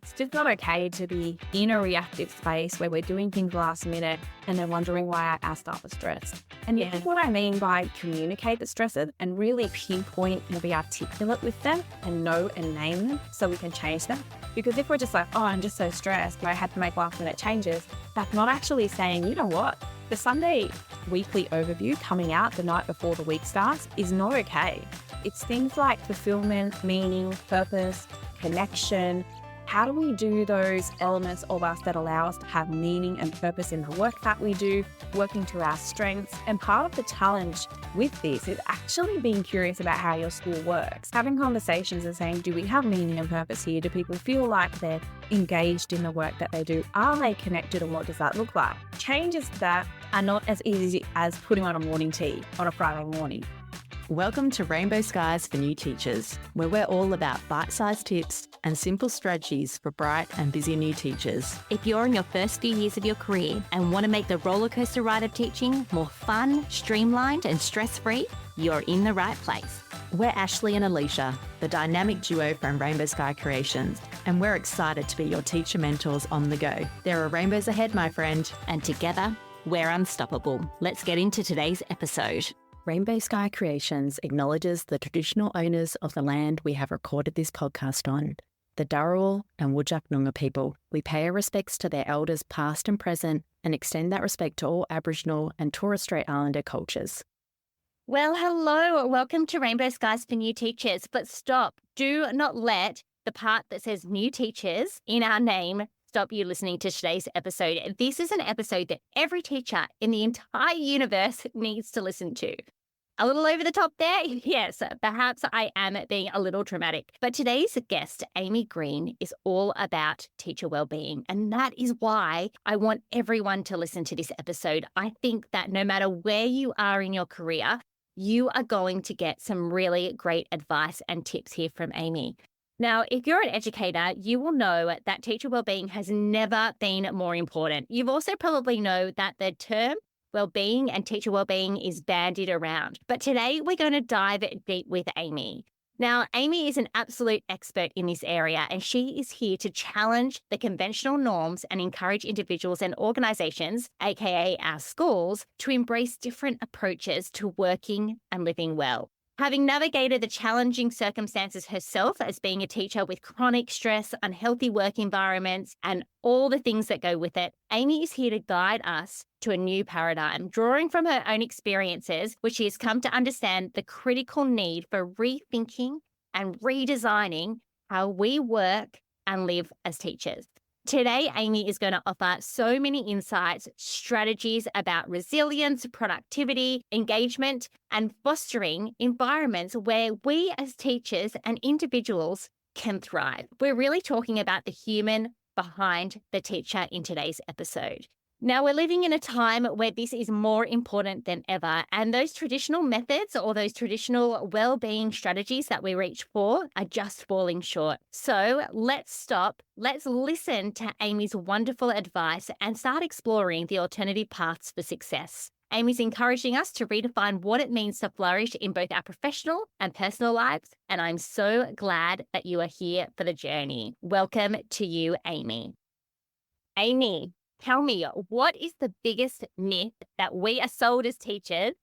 It's just not okay to be in a reactive space where we're doing things last minute and then wondering why our staff are stressed. And yeah, what I mean by communicate the stresses and really pinpoint and be articulate with them and know and name them so we can change them. Because if we're just like, oh, I'm just so stressed, I had to make last minute changes, that's not actually saying, you know what, the Sunday weekly overview coming out the night before the week starts is not okay. It's things like fulfillment, meaning, purpose, connection. How do we do those elements of us that allow us to have meaning and purpose in the work that we do, working to our strengths? And part of the challenge with this is actually being curious about how your school works, having conversations and saying, do we have meaning and purpose here? Do people feel like they're engaged in the work that they do? Are they connected, and what does that look like? Changes that are not as easy as putting on a morning tea on a Friday morning. Welcome to Rainbow Skies for New Teachers, where we're all about bite-sized tips and simple strategies for bright and busy new teachers. If you're in your first few years of your career and want to make the rollercoaster ride of teaching more fun, streamlined and stress-free, you're in the right place. We're Ashley and Alicia, the dynamic duo from Rainbow Sky Creations, and we're excited to be your teacher mentors on the go. There are rainbows ahead, my friend. And together, we're unstoppable. Let's get into today's episode. Rainbow Sky Creations acknowledges the traditional owners of the land we have recorded this podcast on, the Dharawal and Whadjuk Noongar people. We pay our respects to their elders past and present and extend that respect to all Aboriginal and Torres Strait Islander cultures. Well, hello. Welcome to Rainbow Skies for New Teachers. But stop. Do not let the part that says new teachers in our name stop you listening to today's episode. This is an episode that every teacher in the entire universe needs to listen to. A little over the top there? Yes, perhaps I am being a little dramatic. But today's guest, Amy Green, is all about teacher wellbeing. And that is why I want everyone to listen to this episode. I think that no matter where you are in your career, you are going to get some really great advice and tips here from Amy. Now, if you're an educator, you will know that teacher wellbeing has never been more important. You've also probably know that the term wellbeing and teacher wellbeing is bandied around. But today we're going to dive deep with Amy. Now, Amy is an absolute expert in this area, and she is here to challenge the conventional norms and encourage individuals and organizations, aka our schools, to embrace different approaches to working and living well. Having navigated the challenging circumstances herself as being a teacher with chronic stress, unhealthy work environments, and all the things that go with it, Amy is here to guide us to a new paradigm, drawing from her own experiences, which she has come to understand the critical need for rethinking and redesigning how we work and live as teachers. Today, Amy is going to offer so many insights, strategies about resilience, productivity, engagement, and fostering environments where we as teachers and individuals can thrive. We're really talking about the human behind the teacher in today's episode. Now, we're living in a time where this is more important than ever, and those traditional methods or those traditional well-being strategies that we reach for are just falling short. So let's stop, let's listen to Amy's wonderful advice and start exploring the alternative paths for success. Amy's encouraging us to redefine what it means to flourish in both our professional and personal lives, and I'm so glad that you are here for the journey. Welcome to you, Amy. Amy, tell me, what is the biggest myth that we are sold as teachers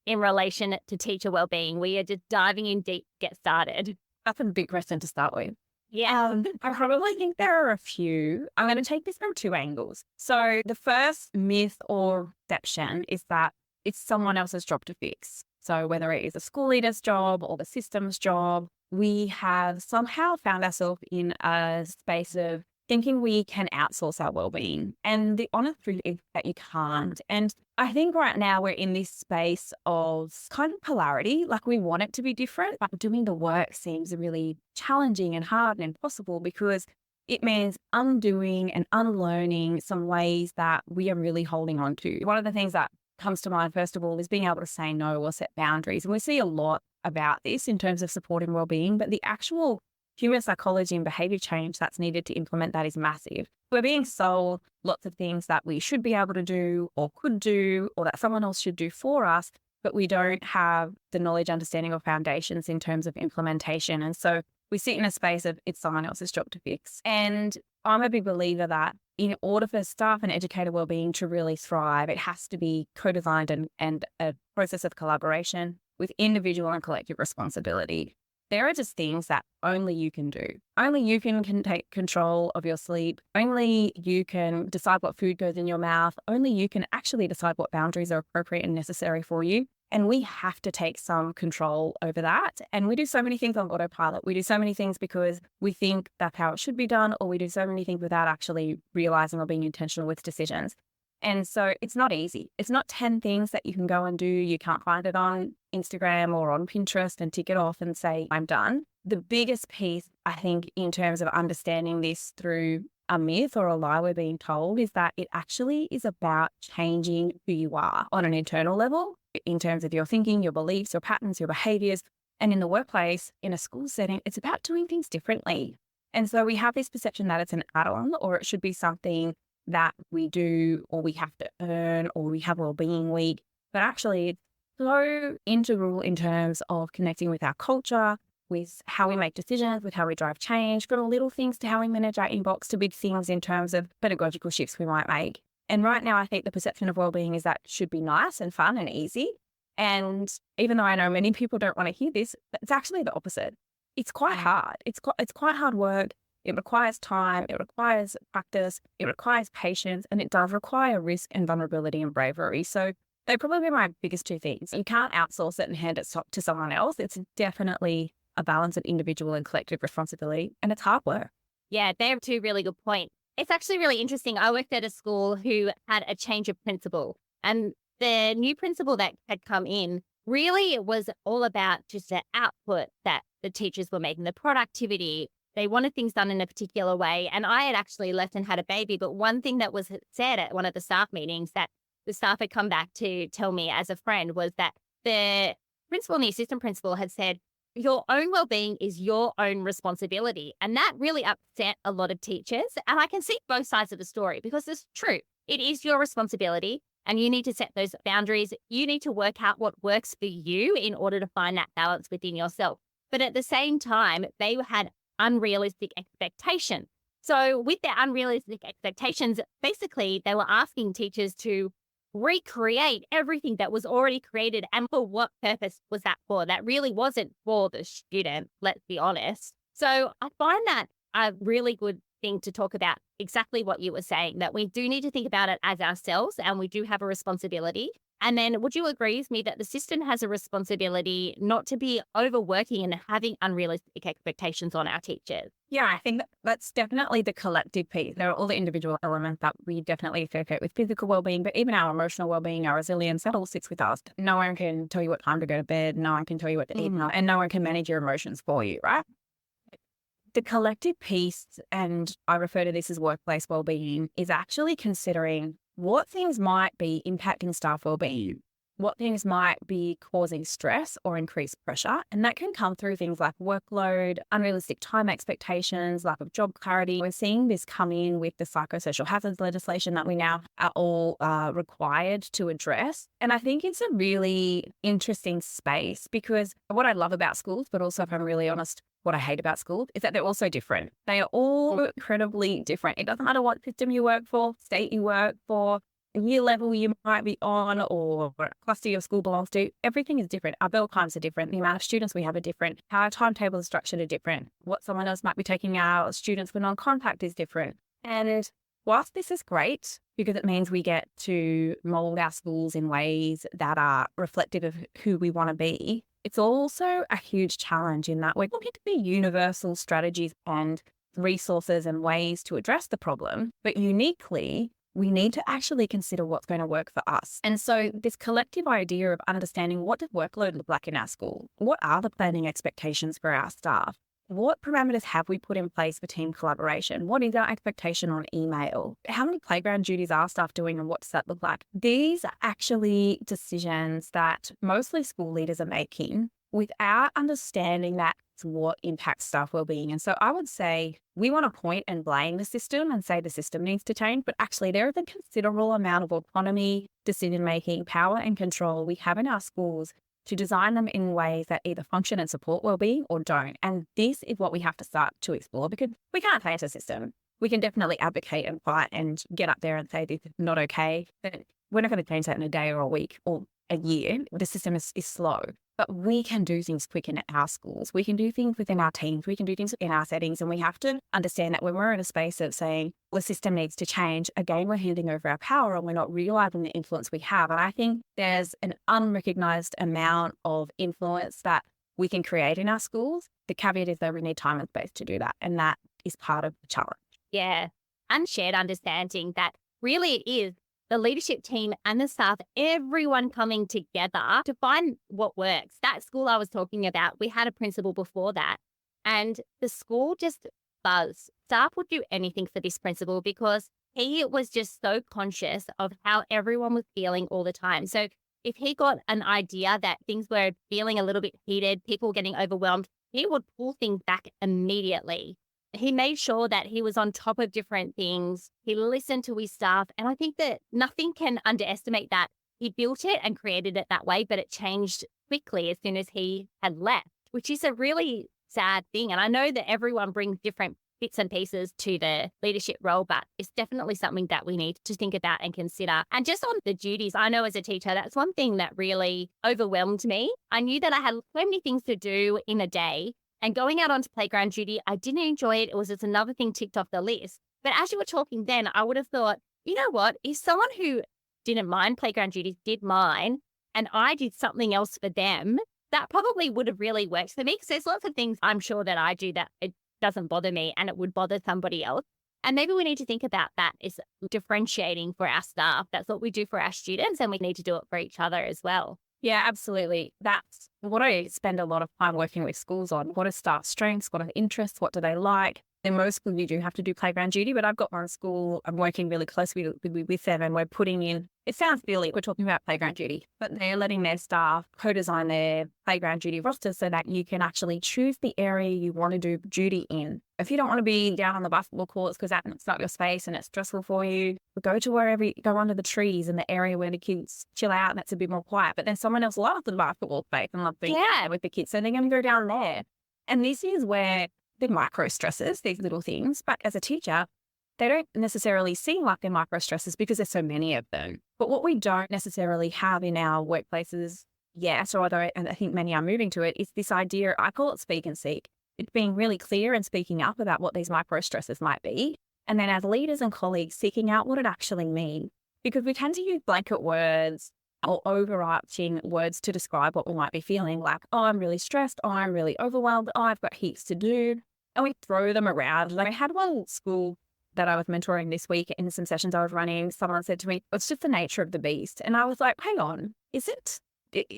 in relation to teacher wellbeing? We are just diving in deep, get started. That's a big question to start with. Yeah. I probably think there are a few. I'm going to take this from two angles. So the first myth or perception is that it's someone else's job to fix. So whether it is a school leader's job or the system's job, we have somehow found ourselves in a space of thinking we can outsource our wellbeing. And the honest truth is that you can't. And I think right now we're in this space of kind of polarity, like we want it to be different, but doing the work seems really challenging and hard and impossible because it means undoing and unlearning some ways that we are really holding on to. One of the things that comes to mind, first of all, is being able to say no or set boundaries. And we see a lot about this in terms of supporting wellbeing, but the actual human psychology and behavior change that's needed to implement that is massive. We're being sold lots of things that we should be able to do or could do or that someone else should do for us, but we don't have the knowledge, understanding, or foundations in terms of implementation. And so we sit in a space of it's someone else's job to fix. And I'm a big believer that in order for staff and educator wellbeing to really thrive, it has to be co-designed and a process of collaboration with individual and collective responsibility. There are just things that only you can do. Only you can take control of your sleep. Only you can decide what food goes in your mouth. Only you can actually decide what boundaries are appropriate and necessary for you. And we have to take some control over that. And we do so many things on autopilot. We do so many things because we think that's how it should be done, or we do so many things without actually realizing or being intentional with decisions. And so it's not easy. It's not 10 things that you can go and do. You can't find it on Instagram or on Pinterest and tick it off and say, I'm done. The biggest piece, I think, in terms of understanding this through a myth or a lie we're being told, is that it actually is about changing who you are on an internal level in terms of your thinking, your beliefs, your patterns, your behaviors. And in the workplace, in a school setting, it's about doing things differently. And so we have this perception that it's an add-on, or it should be something that we do, or we have to earn, or we have Wellbeing Week. But actually, it's so integral in terms of connecting with our culture, with how we make decisions, with how we drive change, from little things to how we manage our inbox to big things in terms of pedagogical shifts we might make. And right now, I think the perception of wellbeing is that it should be nice and fun and easy. And even though I know many people don't want to hear this, it's actually the opposite. It's quite hard. It's quite hard work. It requires time, it requires practice, it requires patience, and it does require risk and vulnerability and bravery. So they're probably my biggest two things. You can't outsource it and hand it to someone else. It's definitely a balance of individual and collective responsibility, and it's hard work. Yeah, they're two really good points. It's actually really interesting. I worked at a school who had a change of principal, and the new principal that had come in, really it was all about just the output that the teachers were making, the productivity. They wanted things done in a particular way. And I had actually left and had a baby. But one thing that was said at one of the staff meetings that the staff had come back to tell me as a friend was that the principal and the assistant principal had said, your own well-being is your own responsibility. And that really upset a lot of teachers. And I can see both sides of the story because it's true. It is your responsibility and you need to set those boundaries. You need to work out what works for you in order to find that balance within yourself. But at the same time, they had unrealistic expectations. So with their unrealistic expectations, basically they were asking teachers to recreate everything that was already created. And for what purpose was that for? That really wasn't for the student, let's be honest. So I find that a really good thing to talk about exactly what you were saying, that we do need to think about it as ourselves and we do have a responsibility. And then would you agree with me that the system has a responsibility not to be overworking and having unrealistic expectations on our teachers? Yeah, I think that's definitely the collective piece. There are all the individual elements that we definitely associate with physical well-being, but even our emotional well-being, our resilience, that all sits with us. No one can tell you what time to go to bed. No one can tell you what to eat, and no one can manage your emotions for you, right? The collective piece, and I refer to this as workplace well-being, is actually considering what things might be impacting staff well-being, what things might be causing stress or increased pressure. And that can come through things like workload, unrealistic time expectations, lack of job clarity. We're seeing this come in with the psychosocial hazards legislation that we now are all required to address. And I think it's a really interesting space because what I love about schools, but also if I'm really honest, what I hate about schools is that they're all so different. They are all incredibly different. It doesn't matter what system you work for, state you work for, year level you might be on, or what cluster your school belongs to. Everything is different. Our bell times are different. The amount of students we have are different. How our timetable is structured are different. What someone else might be taking our students when on contact is different. And whilst this is great because it means we get to mold our schools in ways that are reflective of who we want to be, it's also a huge challenge in that we're looking to be universal strategies and resources and ways to address the problem, but uniquely, we need to actually consider what's going to work for us. And so this collective idea of understanding what does workload look like in our school? What are the planning expectations for our staff? What parameters have we put in place for team collaboration? What is our expectation on email? How many playground duties are staff doing and what does that look like? These are actually decisions that mostly school leaders are making without understanding that's what impacts staff wellbeing. And so I would say we want to point and blame the system and say the system needs to change, but actually there is a considerable amount of autonomy, decision-making, power and control we have in our schools to design them in ways that either function and support wellbeing or don't. And this is what we have to start to explore because we can't change the system. we can definitely advocate and fight and get up there and say this is not okay. But we're not going to change that in a day or a week or a year. The system is slow. But we can do things quick in our schools. We can do things within our teams. We can do things in our settings. And we have to understand that when we're in a space of saying the system needs to change, again, we're handing over our power and we're not realizing the influence we have. And I think there's an unrecognized amount of influence that we can create in our schools. The caveat is that we need time and space to do that. And that is part of the challenge. Yeah. And shared understanding that really it is the leadership team and the staff, everyone coming together to find what works. That school I was talking about, we had a principal before that, and the school just buzzed. Staff would do anything for this principal because he was just so conscious of how everyone was feeling all the time. So if he got an idea that things were feeling a little bit heated, people getting overwhelmed, he would pull things back immediately. He made sure that he was on top of different things. He listened to his staff. And I think that nothing can underestimate that. He built it and created it that way, but it changed quickly as soon as he had left, which is a really sad thing. And I know that everyone brings different bits and pieces to the leadership role, but it's definitely something that we need to think about and consider. And just on the duties, I know as a teacher, that's one thing that really overwhelmed me. I knew that I had so many things to do in a day. And going out onto playground duty, I didn't enjoy it. It was just another thing ticked off the list. But as you were talking then, I would have thought, you know what? If someone who didn't mind playground duties did mine, and I did something else for them, that probably would have really worked for me. Because there's lots of things I'm sure that I do that it doesn't bother me and it would bother somebody else. And maybe we need to think about that is differentiating for our staff. That's what we do for our students, and we need to do it for each other as well. Yeah, absolutely. That's what I spend a lot of time working with schools on. What are staff strengths? What are interests? What do they like? In most schools, you do have to do playground duty, but I've got one school, I'm working really closely with them, and we're putting in, it sounds silly, we're talking about playground duty, but they're letting their staff co-design their playground duty rosters so that you can actually choose the area you want to do duty in. If you don't want to be down on the basketball courts because that's not your space and it's stressful for you, go to wherever, go under the trees in the area where the kids chill out and that's a bit more quiet. But then someone else loves the basketball space and loves being there with the kids, so they're going to go down there. And this is where the micro stresses, these little things, but as a teacher, they don't necessarily seem like they're micro stresses because there's so many of them. But what we don't necessarily have in our workplaces yet, although and I think many are moving to it, is this idea, I call it speak and seek. It's being really clear and speaking up about what these micro stresses might be. And then as leaders and colleagues, seeking out what it actually means. Because we tend to use blanket words or overarching words to describe what we might be feeling, like, oh, I'm really stressed, oh, I'm really overwhelmed, oh, I've got heaps to do. And we throw them around. Like I had one school that I was mentoring this week in some sessions I was running. Someone said to me, it's just the nature of the beast. And I was like, hang on, is it?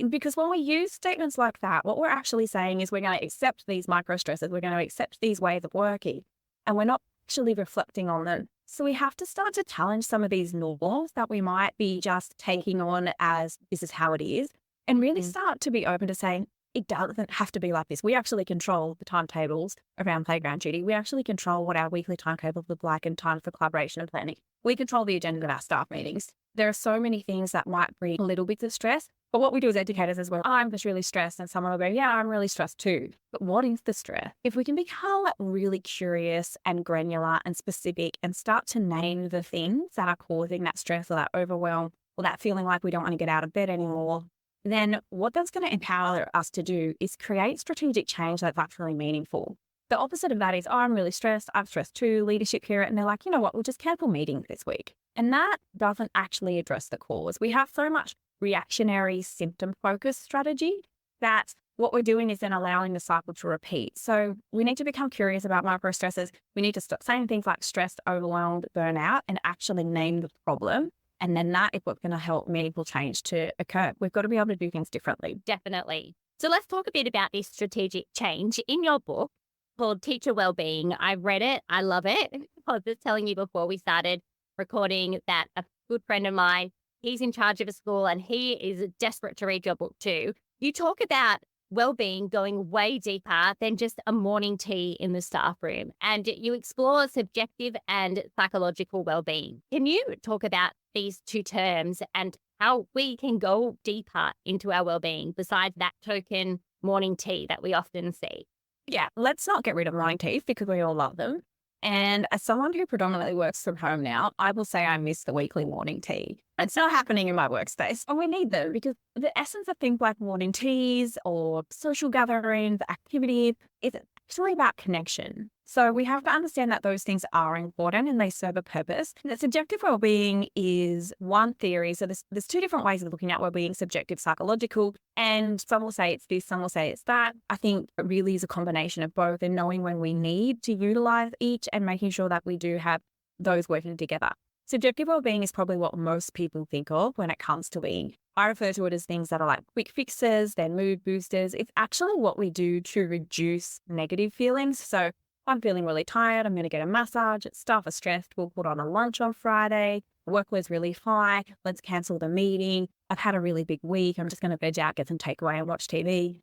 Because when we use statements like that, what we're actually saying is we're going to accept these micro stresses. We're going to accept these ways of working, and we're not actually reflecting on them. So we have to start to challenge some of these norms that we might be just taking on as this is how it is, and really start to be open to saying, it doesn't have to be like this. We actually control the timetables around playground duty. We actually control what our weekly timetables look like and time for collaboration and planning. We control the agenda of our staff meetings. There are so many things that might bring a little bit of stress. But what we do as educators is, well, I'm just really stressed, and someone will go, yeah, I'm really stressed too. But what is the stress? If we can become really curious and granular and specific and start to name the things that are causing that stress or that overwhelm or that feeling like we don't want to get out of bed anymore, then what that's going to empower us to do is create strategic change that's actually meaningful. The opposite of that is, oh, I'm really stressed, I'm stressed too, leadership here, and they're like, you know what, we'll just cancel meetings this week. And that doesn't actually address the cause. We have so much reactionary symptom-focused strategy that what we're doing is then allowing the cycle to repeat. So we need to become curious about micro stresses. We need to stop saying things like stressed, overwhelmed, burnout, and actually name the problem. And then that is what's going to help meaningful change to occur. We've got to be able to do things differently. Definitely. So let's talk a bit about this strategic change. In your book called Teacher Wellbeing, I read it. I love it. I was just telling you before we started recording that a good friend of mine, he's in charge of a school and he is desperate to read your book too. You talk about wellbeing going way deeper than just a morning tea in the staff room, and you explore subjective and psychological wellbeing. Can you talk about these two terms and how we can go deeper into our wellbeing besides that token morning tea that we often see? Yeah, let's not get rid of morning teas because we all love them. And as someone who predominantly works from home now, I will say I miss the weekly morning tea. It's not happening in my workspace, and we need them because the essence of things like morning teas or social gatherings, activities, is actually about connection. So we have to understand that those things are important and they serve a purpose. And that subjective wellbeing is one theory. So there's two different ways of looking at wellbeing: subjective, psychological. And some will say it's this, some will say it's that. I think it really is a combination of both, and knowing when we need to utilize each and making sure that we do have those working together. Subjective wellbeing is probably what most people think of when it comes to being. I refer to it as things that are like quick fixes, they're mood boosters. It's actually what we do to reduce negative feelings. So I'm feeling really tired, I'm going to get a massage. Staff are stressed, we'll put on a lunch on Friday. Workload's really high, let's cancel the meeting. I've had a really big week, I'm just going to veg out, get some takeaway and watch TV.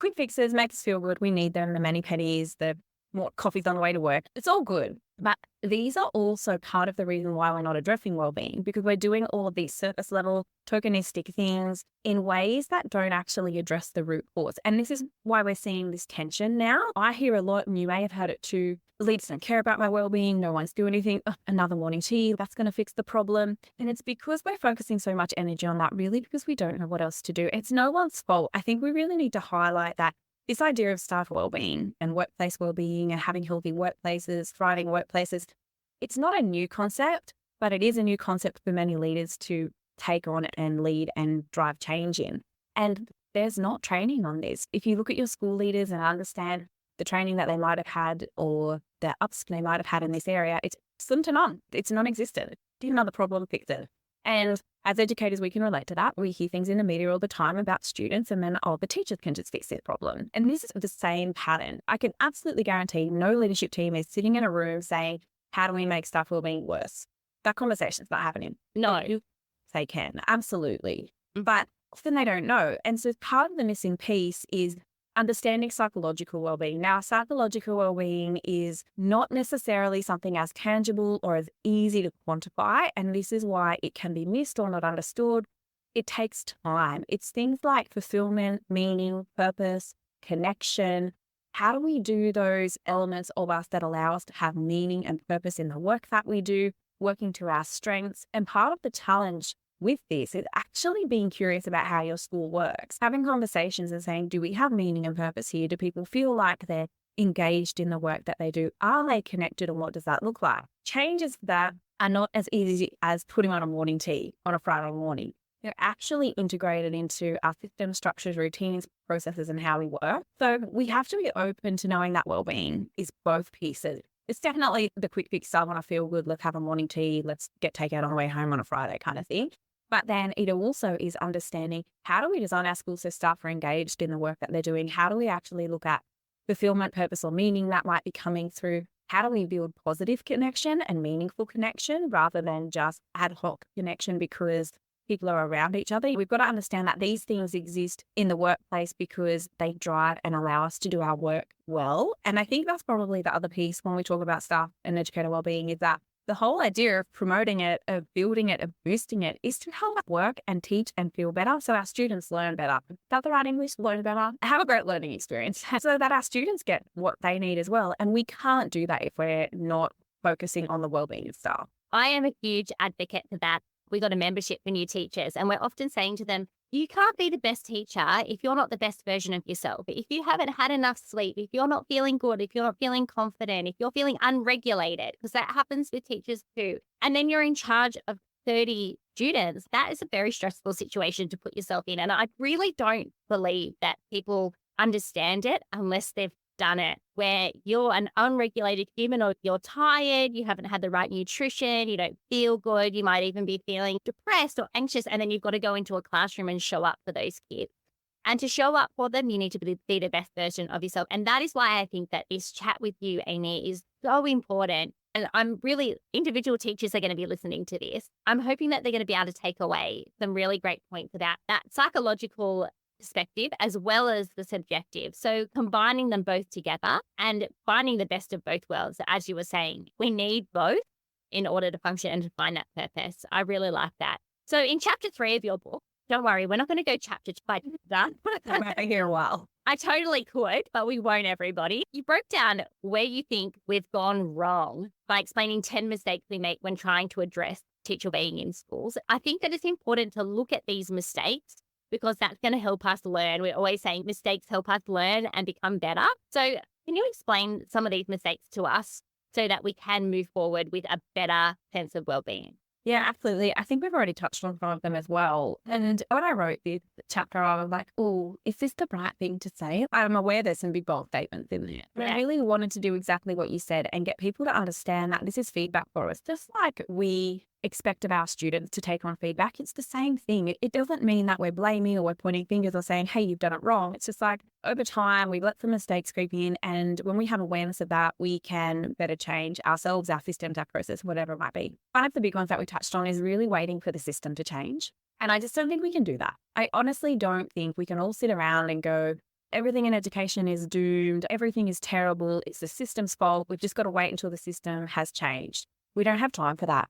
Quick fixes make us feel good. We need them, the mani-pedis, the more coffees on the way to work. It's all good. But these are also part of the reason why we're not addressing wellbeing, because we're doing all of these surface level tokenistic things in ways that don't actually address the root cause. And this is why we're seeing this tension now. I hear a lot, and you may have heard it too: leaders don't care about my wellbeing, no one's doing anything, another morning tea, that's going to fix the problem. And it's because we're focusing so much energy on that, really because we don't know what else to do. It's no one's fault. I think we really need to highlight that this idea of staff wellbeing and workplace wellbeing and having healthy workplaces, thriving workplaces, it's not a new concept, but it is a new concept for many leaders to take on and lead and drive change in. And there's not training on this. If you look at your school leaders and understand the training that they might have had or the ups they might have had in this area, it's slim to none. It's non-existent. Did another problem, fix it. And as educators, we can relate to that. We hear things in the media all the time about students and then, the teachers can just fix this problem. And this is the same pattern. I can absolutely guarantee no leadership team is sitting in a room saying, how do we make staff wellbeing worse? That conversation's not happening. No. They can, absolutely. But often they don't know. And so part of the missing piece is understanding psychological wellbeing. Now, psychological wellbeing is not necessarily something as tangible or as easy to quantify, and this is why it can be missed or not understood. It takes time. It's things like fulfillment, meaning, purpose, connection. How do we do those elements of us that allow us to have meaning and purpose in the work that we do, working to our strengths? And part of the challenge with this is actually being curious about how your school works, having conversations and saying, do we have meaning and purpose here? Do people feel like they're engaged in the work that they do? Are they connected, and what does that look like? Changes that are not as easy as putting on a morning tea on a Friday morning. They're actually integrated into our system, structures, routines, processes, and how we work. So we have to be open to knowing that wellbeing is both pieces. It's definitely the quick fix. I want to feel good. Let's have a morning tea. Let's get takeout on the way home on a Friday kind of thing. But then it also is understanding, how do we design our schools so staff are engaged in the work that they're doing? How do we actually look at fulfillment, purpose, or meaning that might be coming through? How do we build positive connection and meaningful connection rather than just ad hoc connection because people are around each other? We've got to understand that these things exist in the workplace because they drive and allow us to do our work well. And I think that's probably the other piece when we talk about staff and educator wellbeing, is that the whole idea of promoting it, of building it, of boosting it is to help us work and teach and feel better so our students learn better. Is that the right English? Learn better. Have a great learning experience so that our students get what they need as well. And we can't do that if we're not focusing on the wellbeing of staff. I am a huge advocate for that. We got a membership for new teachers, and we're often saying to them, you can't be the best teacher if you're not the best version of yourself. If you haven't had enough sleep, if you're not feeling good, if you're not feeling confident, if you're feeling unregulated, because that happens with teachers too. And then you're in charge of 30 students. That is a very stressful situation to put yourself in. And I really don't believe that people understand it unless they've done it, where you're an unregulated human, or you're tired, you haven't had the right nutrition, you don't feel good, you might even be feeling depressed or anxious, and then you've got to go into a classroom and show up for those kids. And to show up for them, you need to be the best version of yourself. And that is why I think that this chat with you, Amy, is so important. And I'm really, individual teachers are going to be listening to this. I'm hoping that they're going to be able to take away some really great points about that psychological perspective as well as the subjective. So combining them both together and finding the best of both worlds. As you were saying, we need both in order to function and to find that purpose. I really like that. So in chapter 3 of your book, don't worry, we're not going to go chapter by chapter. I'm out here a while. I totally could, but we won't, everybody. You broke down where you think we've gone wrong by explaining 10 mistakes we make when trying to address teacher wellbeing in schools. I think that it's important to look at these mistakes because that's going to help us learn. We're always saying mistakes help us learn and become better. So can you explain some of these mistakes to us so that we can move forward with a better sense of wellbeing? Yeah, absolutely. I think we've already touched on some of them as well. And when I wrote this chapter, I was like, oh, is this the right thing to say? I'm aware there's some big bold statements in there. But I really wanted to do exactly what you said and get people to understand that this is feedback for us. Just like we expect of our students to take on feedback, it's the same thing. It doesn't mean that we're blaming or we're pointing fingers or saying, hey, you've done it wrong. It's just like over time, we let some mistakes creep in. And when we have awareness of that, we can better change ourselves, our systems, our process, whatever it might be. One of the big ones that we touched on is really waiting for the system to change. And I just don't think we can do that. I honestly don't think we can all sit around and go, everything in education is doomed. Everything is terrible. It's the system's fault. We've just got to wait until the system has changed. We don't have time for that.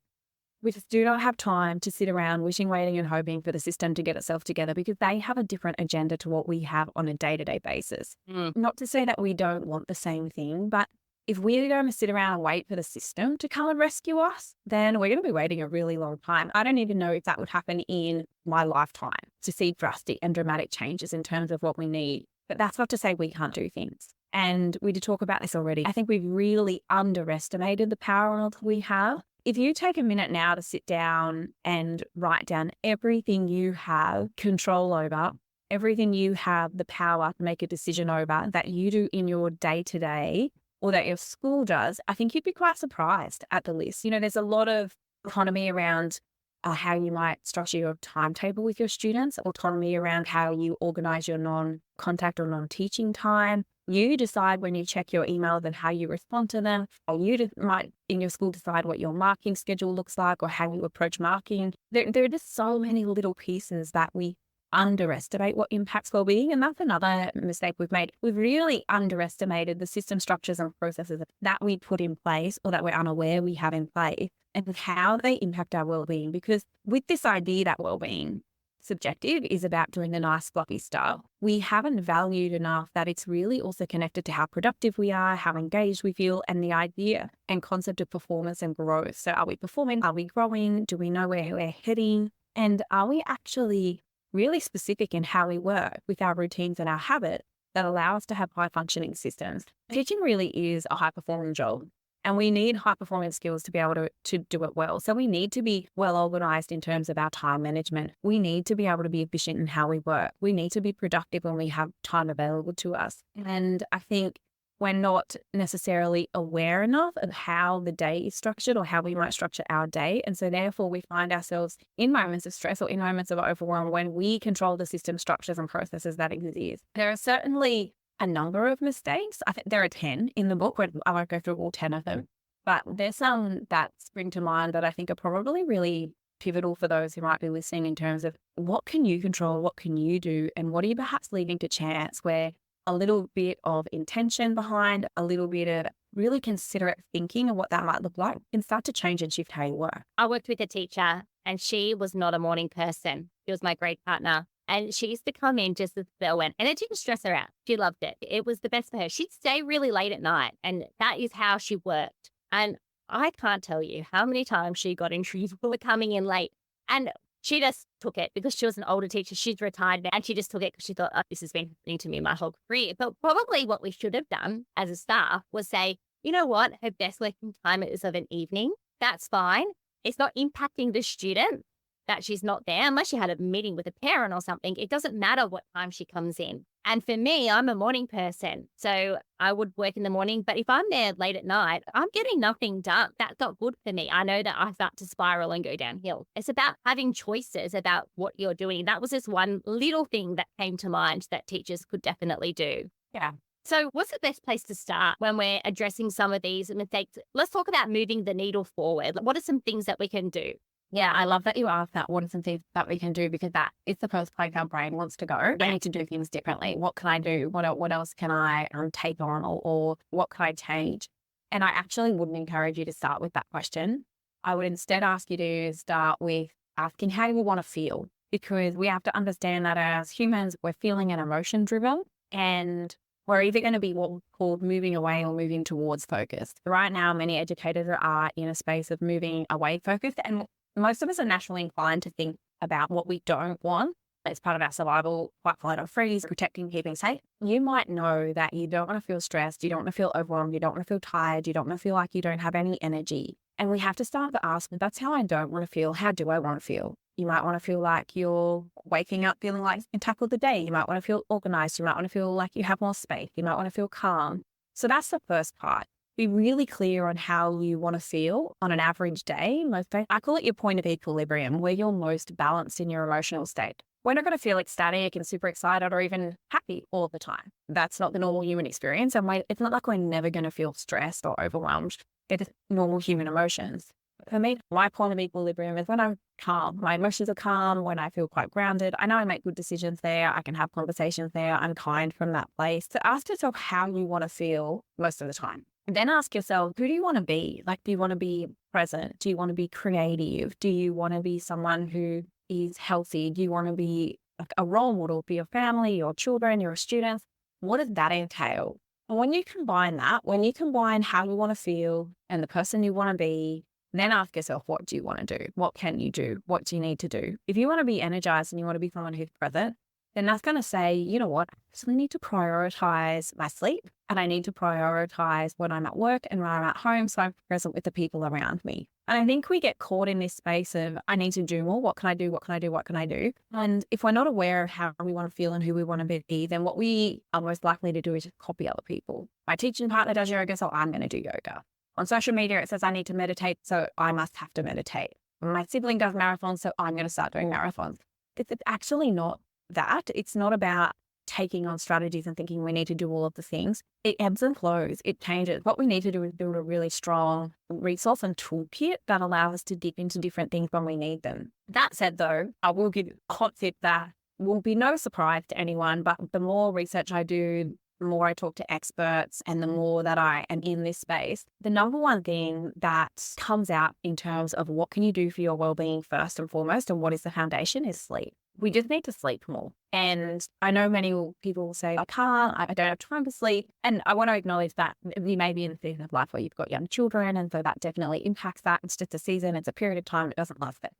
We just do not have time to sit around wishing, waiting and hoping for the system to get itself together because they have a different agenda to what we have on a day-to-day basis. Not to say that we don't want the same thing, but if we're going to sit around and wait for the system to come and rescue us, then we're going to be waiting a really long time. I don't even know if that would happen in my lifetime to see drastic and dramatic changes in terms of what we need. But that's not to say we can't do things. And we did talk about this already. I think we've really underestimated the power we have. If you take a minute now to sit down and write down everything you have control over, everything you have the power to make a decision over that you do in your day-to-day or that your school does, I think you'd be quite surprised at the list. You know, there's a lot of autonomy around how you might structure your timetable with your students, autonomy around how you organize your non-contact or non-teaching time. You decide when you check your emails and how you respond to them. Or you might, in your school, decide what your marking schedule looks like or how you approach marking. There are just so many little pieces that we underestimate what impacts wellbeing. And that's another mistake we've made. We've really underestimated the system structures and processes that we put in place or that we're unaware we have in place and how they impact our wellbeing. Because with this idea that wellbeing subjective is about doing the nice fluffy stuff, we haven't valued enough that it's really also connected to how productive we are, how engaged we feel, and the idea and concept of performance and growth. So are we performing? Are we growing? Do we know where we're heading? And are we actually really specific in how we work with our routines and our habits that allow us to have high functioning systems? Teaching really is a high performing job. And we need high performance skills to be able to do it well. So we need to be well organized in terms of our time management. We need to be able to be efficient in how we work. We need to be productive when we have time available to us. And I think we're not necessarily aware enough of how the day is structured or how we might structure our day. And so therefore we find ourselves in moments of stress or in moments of overwhelm when we control the system structures and processes that exist. There are certainly a number of mistakes. I think there are 10 in the book. I won't go through all 10 of them, but there's some that spring to mind that I think are probably really pivotal for those who might be listening in terms of what can you control, what can you do, and what are you perhaps leaving to chance, where a little bit of intention behind, a little bit of really considerate thinking of what that might look like can start to change and shift how you work. I worked with a teacher and she was not a morning person. She was my grade partner. And she used to come in just as the bell went, and it didn't stress her out. She loved it. It was the best for her. She'd stay really late at night, and that is how she worked. And I can't tell you how many times she got in trouble for coming in late. And she just took it because she was an older teacher. She's retired now, and she just took it because she thought, oh, this has been happening to me my whole career. But probably what we should have done as a staff was say, you know what, her best working time is of an evening. That's fine. It's not impacting the student that she's not there unless she had a meeting with a parent or something. It doesn't matter what time she comes in. And for me, I'm a morning person, so I would work in the morning. But if I'm there late at night, I'm getting nothing done. That's not good for me. I know that I start to spiral and go downhill. It's about having choices about what you're doing. That was just one little thing that came to mind that teachers could definitely do. Yeah. So what's the best place to start when we're addressing some of these mistakes? Let's talk about moving the needle forward. What are some things that we can do? Yeah, I love that you asked that. What are some things that we can do? Because that is the first place our brain wants to go. I need to do things differently. What can I do? What else can I take on or what can I change? And I actually wouldn't encourage you to start with that question. I would instead ask you to start with asking how you want to feel. because we have to understand that as humans, we're feeling and emotion driven, and we're either going to be what we call moving away or moving towards focus. Right now, many educators are in a space of moving away focused, and most of us are naturally inclined to think about what we don't want. It's part of our survival, fight, flight, or freeze, protecting, keeping safe. You might know that you don't want to feel stressed, you don't want to feel overwhelmed, you don't want to feel tired, you don't want to feel like you don't have any energy. And we have to start to ask, that's how I don't want to feel. How do I want to feel? You might want to feel like you're waking up feeling like you can tackle the day. You might want to feel organized. You might want to feel like you have more space. You might want to feel calm. So that's the first part. Be really clear on how you want to feel on an average day. I call it your point of equilibrium, where you're most balanced in your emotional state. We're not going to feel ecstatic and super excited or even happy all the time. That's not the normal human experience. And it's not like we're never going to feel stressed or overwhelmed. It's normal human emotions. For me, my point of equilibrium is when I'm calm. My emotions are calm, when I feel quite grounded. I know I make good decisions there. I can have conversations there. I'm kind from that place. So ask yourself how you want to feel most of the time. Then ask yourself, who do you want to be? Like, do you want to be present? Do you want to be creative? Do you want to be someone who is healthy? Do you want to be like a role model for your family, your children, your students? What does that entail? And when you combine that, when you combine how you want to feel and the person you want to be, then ask yourself, what do you want to do? What can you do? What do you need to do? If you want to be energized and you want to be someone who's present, then that's going to say, you know what, I actually need to prioritize my sleep, and I need to prioritize when I'm at work and when I'm at home, so I'm present with the people around me. And I think we get caught in this space of, I need to do more. What can I do? What can I do? What can I do? And if we're not aware of how we want to feel and who we want to be, then what we are most likely to do is just copy other people. My teaching partner does yoga, so I'm going to do yoga. On social media, it says I need to meditate, so I must have to meditate. My sibling does marathons, so I'm going to start doing marathons. It's actually not that. It's not about taking on strategies and thinking we need to do all of the things. It ebbs and flows. It changes. What we need to do is build a really strong resource and toolkit that allows us to dip into different things when we need them. That said, though, I will give a concept that will be no surprise to anyone, but the more research I do, the more I talk to experts and the more that I am in this space, the number one thing that comes out in terms of what can you do for your well-being first and foremost, and what is the foundation, is sleep. We just need to sleep more. And I know many people will say, I can't, I don't have time to sleep. And I want to acknowledge that you may be in a season of life where you've got young children, and so that definitely impacts that. It's just a season, it's a period of time, it doesn't last that.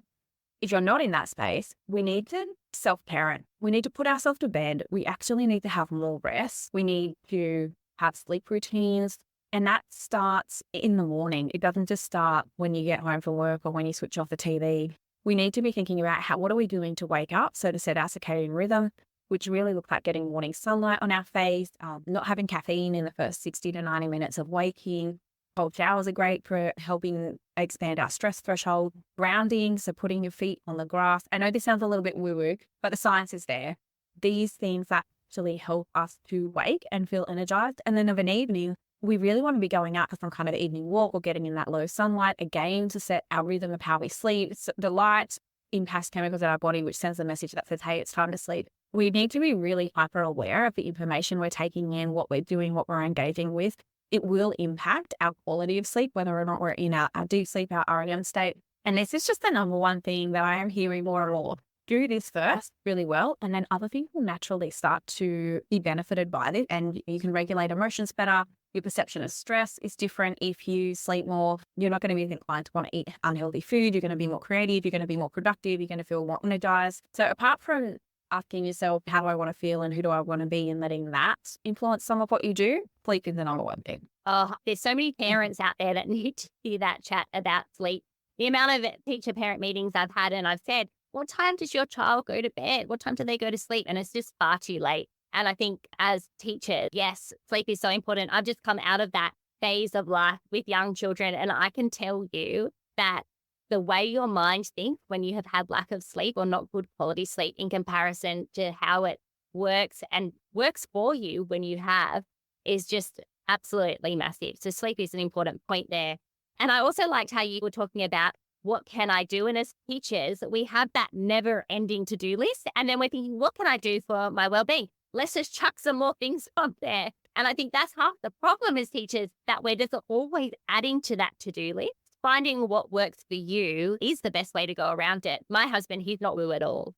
If you're not in that space, we need to self-parent. We need to put ourselves to bed. We actually need to have more rest. We need to have sleep routines. And that starts in the morning. It doesn't just start when you get home from work or when you switch off the TV. We need to be thinking about what are we doing to wake up? So to set our circadian rhythm, which really looks like getting morning sunlight on our face, not having caffeine in the first 60 to 90 minutes of waking. Cold showers are great for helping expand our stress threshold. Grounding, so putting your feet on the grass. I know this sounds a little bit woo-woo, but the science is there. These things actually help us to wake and feel energized. And then of an evening, we really want to be going out for some kind of evening walk or getting in that low sunlight, again, to set our rhythm of how we sleep. So the light impacts chemicals in our body, which sends a message that says, hey, it's time to sleep. We need to be really hyper aware of the information we're taking in, what we're doing, what we're engaging with. It will impact our quality of sleep, whether or not we're in our deep sleep, our REM state. And this is just the number one thing that I am hearing more and more. Do this first really well, and then other things will naturally start to be benefited by this, and you can regulate emotions better. Your perception of stress is different if you sleep more. You're not going to be inclined to want to eat unhealthy food. You're going to be more creative. You're going to be more productive. You're going to feel more energized. So apart from asking yourself, how do I want to feel and who do I want to be, and letting that influence some of what you do, sleep is the number one thing. Oh, there's so many parents out there that need to hear that chat about sleep. The amount of teacher-parent meetings I've had, and I've said, what time does your child go to bed? What time do they go to sleep? And it's just far too late. And I think as teachers, yes, sleep is so important. I've just come out of that phase of life with young children, and I can tell you that the way your mind thinks when you have had lack of sleep or not good quality sleep in comparison to how it works and works for you when you have is just absolutely massive. So sleep is an important point there. And I also liked how you were talking about what can I do? And as teachers, we have that never ending to-do list. And then we're thinking, what can I do for my well-being? Let's just chuck some more things up there. And I think that's half the problem as teachers, that we're just always adding to that to-do list. Finding what works for you is the best way to go around it. My husband, he's not woo at all.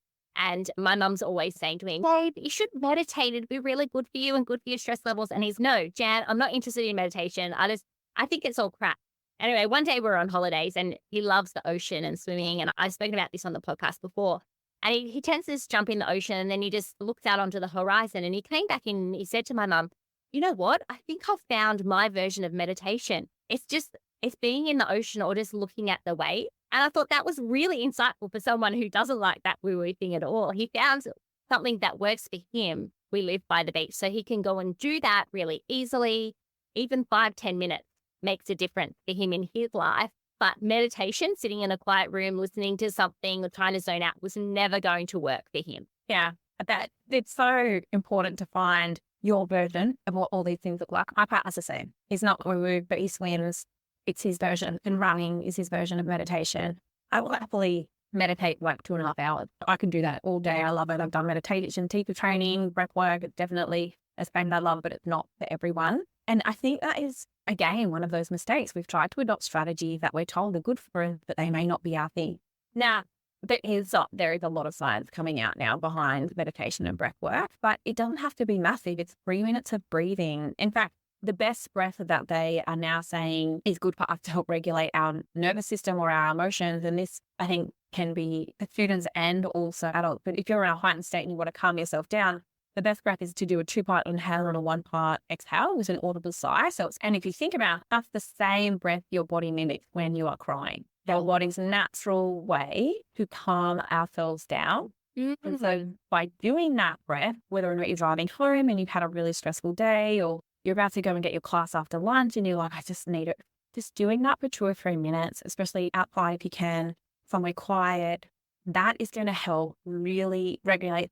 And my mum's always saying to me, Dave, you should meditate. It'd be really good for you and good for your stress levels. And he's, no, Jan, I'm not interested in meditation. I think it's all crap. Anyway, one day we were on holidays and he loves the ocean and swimming. And I've spoken about this on the podcast before. And he tends to just jump in the ocean and then he just looks out onto the horizon. And he came back and he said to my mum, you know what? I think I've found my version of meditation. It's being in the ocean or just looking at the wave. And I thought that was really insightful for someone who doesn't like that woo-woo thing at all. He found something that works for him. We live by the beach, so he can go and do that really easily. Even 5-10 minutes makes a difference for him in his life. But meditation, sitting in a quiet room, listening to something or trying to zone out was never going to work for him. Yeah, that it's so important to find your version of what all these things look like. My partner's the same. He's not woo-woo, but he swims. It's his version, and running is his version of meditation. I will happily meditate like 2.5 hours. I can do that all day. I love it. I've done meditation, teacher training, breath work. It's definitely a thing I love, but it's not for everyone. And I think that is, again, one of those mistakes. We've tried to adopt strategies that we're told are good for us, but they may not be our thing. Now, there is a lot of science coming out now behind meditation and breath work, but it doesn't have to be massive. It's 3 minutes of breathing. In fact, the best breath that they are now saying is good for us to help regulate our nervous system or our emotions. And this, I think, can be for students and also adults. But if you're in a heightened state and you want to calm yourself down, the best breath is to do a 2-part inhale and a 1-part exhale with an audible sigh. And if you think about it, that's the same breath your body mimics when you are crying. Our body's natural way to calm ourselves down. Mm-hmm. And so by doing that breath, whether or not you're driving home and you've had a really stressful day, or you're about to go and get your class after lunch and you're like, I just need it. Just doing that for 2 or 3 minutes, especially outside if you can, somewhere quiet, that is going to help really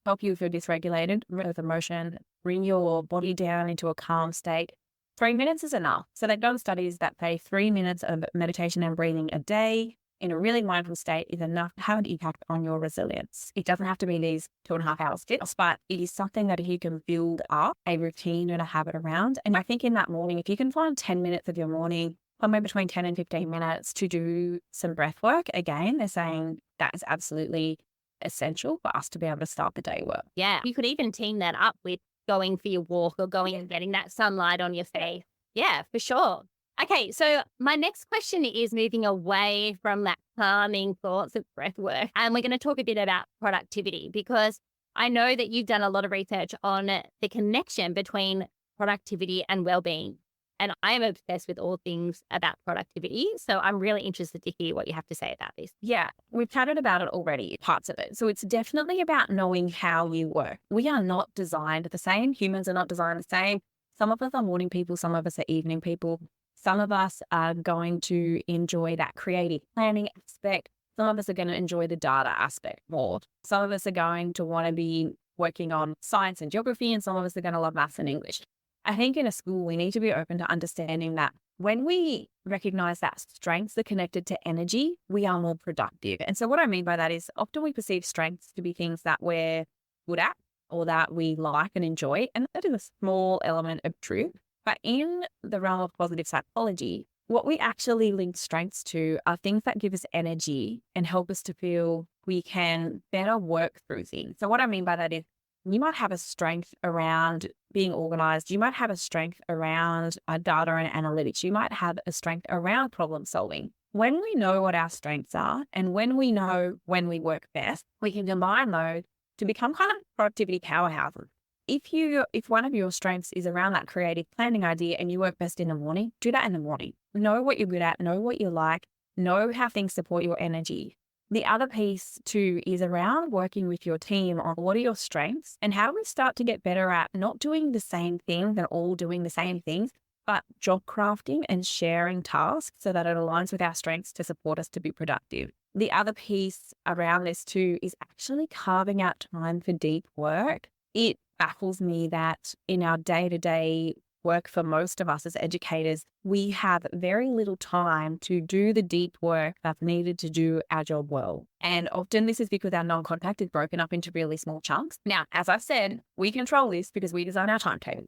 help you if you're dysregulated with emotion, bring your body down into a calm state. 3 minutes is enough. So they've done studies that say 3 minutes of meditation and breathing a day in a really mindful state is enough to have an impact on your resilience. It doesn't have to be these 2.5 hour stints, but it is something that you can build up a routine and a habit around. And I think in that morning, if you can find 10 minutes of your morning, somewhere between 10 and 15 minutes to do some breath work, again, they're saying that is absolutely essential for us to be able to start the day well. Yeah, you could even team that up with going for your walk or going and getting that sunlight on your face. Yeah, for sure. Okay, so my next question is moving away from that calming thoughts of breath work. And we're going to talk a bit about productivity, because I know that you've done a lot of research on the connection between productivity and well-being. And I am obsessed with all things about productivity. So I'm really interested to hear what you have to say about this. Yeah, we've chatted about it already, parts of it. So it's definitely about knowing how you work. We are not designed the same. Humans are not designed the same. Some of us are morning people. Some of us are evening people. Some of us are going to enjoy that creative planning aspect. Some of us are going to enjoy the data aspect more. Some of us are going to want to be working on science and geography, and some of us are going to love maths and English. I think in a school, we need to be open to understanding that when we recognize that strengths are connected to energy, we are more productive. And so what I mean by that is often we perceive strengths to be things that we're good at or that we like and enjoy. And that is a small element of truth. But in the realm of positive psychology, what we actually link strengths to are things that give us energy and help us to feel we can better work through things. So what I mean by that is you might have a strength around being organized. You might have a strength around data and analytics. You might have a strength around problem solving. When we know what our strengths are and when we know when we work best, we can combine those to become kind of productivity powerhouses. If one of your strengths is around that creative planning idea and you work best in the morning, do that in the morning. Know what you're good at, know what you like, know how things support your energy. The other piece too is around working with your team on what are your strengths and how we start to get better at not doing the same things and all doing the same things, but job crafting and sharing tasks so that it aligns with our strengths to support us to be productive. The other piece around this too is actually carving out time for deep work. It baffles me that in our day-to-day work for most of us as educators, we have very little time to do the deep work that's needed to do our job well. And often this is because our non-contact is broken up into really small chunks. Now, as I said, we control this because we design our timetable.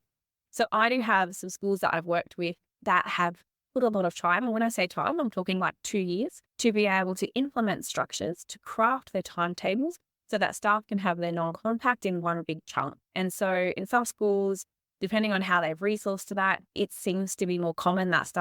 So I do have some schools that I've worked with that have put a lot of time, and when I say time, I'm talking like 2 years, to be able to implement structures, to craft their timetables so that staff can have their non-contact in one big chunk. And so in some schools, depending on how they've resourced to that, it seems to be more common that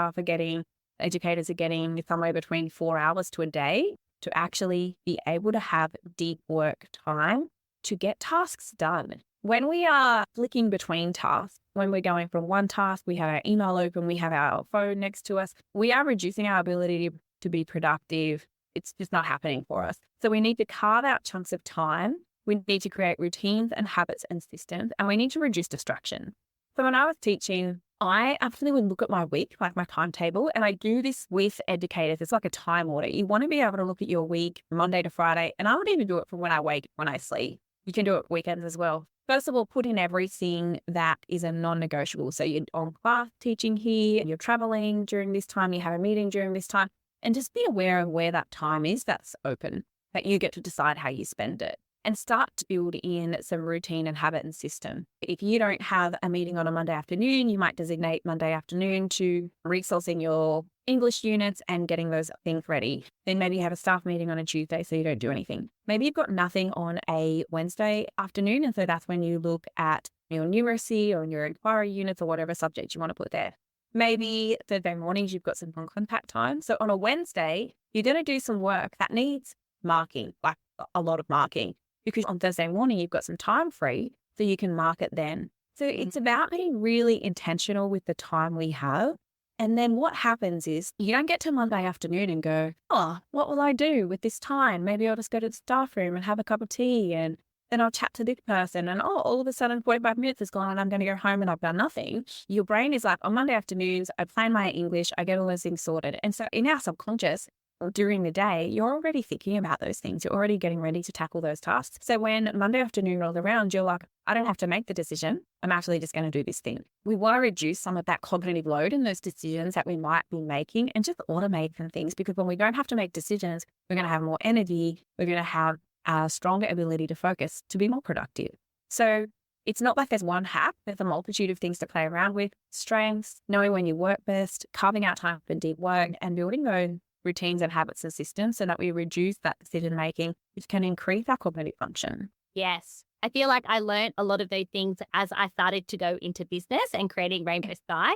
educators are getting somewhere between 4 hours to a day to actually be able to have deep work time to get tasks done. When we are flicking between tasks, when we're going from one task, we have our email open, we have our phone next to us, we are reducing our ability to be productive. It's just not happening for us. So we need to carve out chunks of time. We need to create routines and habits and systems, and we need to reduce distraction. So when I was teaching, I actually would look at my week, like my timetable, and I do this with educators. It's like a time audit. You want to be able to look at your week Monday to Friday, and I would even do it from when I wake, when I sleep. You can do it weekends as well. First of all, put in everything that is a non-negotiable. So you're on class teaching here, you're traveling during this time, you have a meeting during this time, and just be aware of where that time is that's open, that you get to decide how you spend it. And start to build in some routine and habit and system. If you don't have a meeting on a Monday afternoon, you might designate Monday afternoon to resourcing your English units and getting those things ready. Then maybe you have a staff meeting on a Tuesday, so you don't do anything. Maybe you've got nothing on a Wednesday afternoon, and so that's when you look at your numeracy or your inquiry units or whatever subject you want to put there. Maybe Thursday mornings, you've got some non-contact time. So on a Wednesday, you're going to do some work that needs marking, like a lot of marking. Because on Thursday morning, you've got some time free, so you can mark it then. So it's about being really intentional with the time we have. And then what happens is you don't get to Monday afternoon and go, oh, what will I do with this time? Maybe I'll just go to the staff room and have a cup of tea, and then I'll chat to this person, and all of a sudden 45 minutes has gone and I'm going to go home and I've done nothing. Your brain is like, on Monday afternoons, I plan my English, I get all those things sorted. And so in our subconscious, during the day, you're already thinking about those things. You're already getting ready to tackle those tasks. So when Monday afternoon rolls around, you're like, I don't have to make the decision. I'm actually just going to do this thing. We want to reduce some of that cognitive load in those decisions that we might be making and just automate some things, because when we don't have to make decisions, we're going to have more energy. We're going to have a stronger ability to focus, to be more productive. So it's not like there's one hack. There's a multitude of things to play around with. Strengths, knowing when you work best, carving out time for deep work, and building those routines and habits and systems so that we reduce that decision making, which can increase our cognitive function. Yes. I feel like I learned a lot of those things as I started to go into business and creating Rainbow Sky,